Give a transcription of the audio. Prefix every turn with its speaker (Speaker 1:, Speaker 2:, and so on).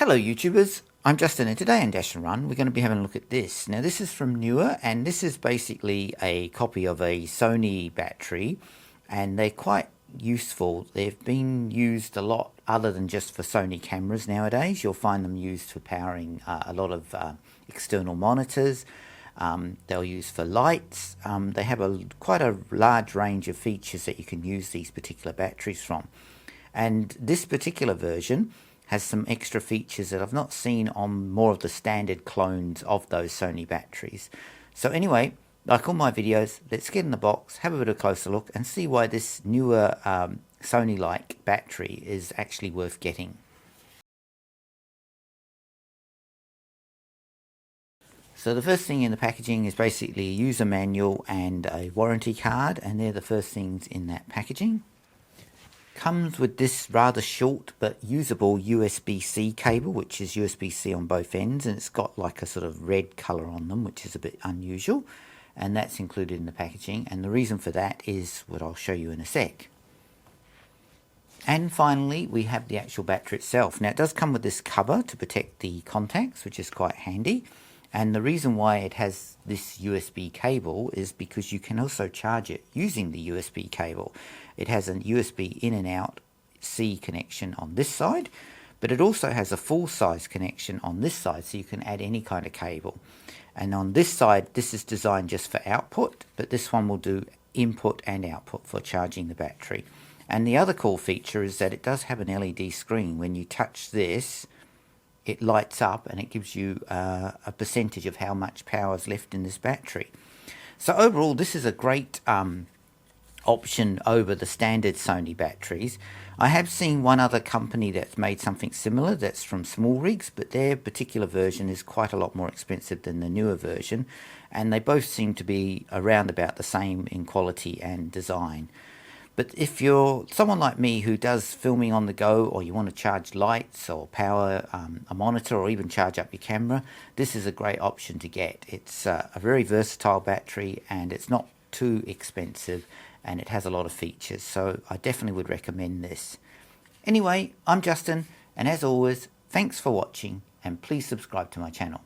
Speaker 1: Hello YouTubers, I'm Justin and today on Dashandrun we're going to be having a look at this. Now this is from NEEWER and this is basically a copy of a Sony battery and they're quite useful. They've been used a lot other than just for Sony cameras nowadays. You'll find them used for powering a lot of external monitors. They'll use for lights. They have quite a large range of features that you can use these particular batteries from. And this particular version has some extra features that I've not seen on more of the standard clones of those Sony batteries. So anyway, like all my videos, let's get in the box, have a bit of a closer look and see why this newer Sony-like battery is actually worth getting. So the first thing in the packaging is basically a user manual and a warranty card, and they're the first things in that packaging. Comes with this rather short but usable USB-C cable, which is USB-C on both ends, and it's got like a sort of red color on them, which is a bit unusual, and that's included in the packaging, and the reason for that is what I'll show you in a sec. And finally we have the actual battery itself. Now it does come with this cover to protect the contacts, which is quite handy, and the reason why it has this USB cable is because you can also charge it using the USB cable. It has a USB in and out C connection on this side, but it also has a full size connection on this side, so you can add any kind of cable. And on this side, this is designed just for output, but this one will do input and output for charging the battery. And the other cool feature is that it does have an LED screen. When you touch this, it lights up and it gives you a percentage of how much power is left in this battery. So overall, this is a great option over the standard Sony batteries. I have seen one other company that's made something similar that's from small rigs, but their particular version is quite a lot more expensive than the newer version, and they both seem to be around about the same in quality and design. But if you're someone like me who does filming on the go, or you want to charge lights or power a monitor or even charge up your camera, this is a great option to get. It's a very versatile battery and it's not too expensive and it has a lot of features, so I definitely would recommend this. Anyway, I'm Justin, and as always, thanks for watching and please subscribe to my channel.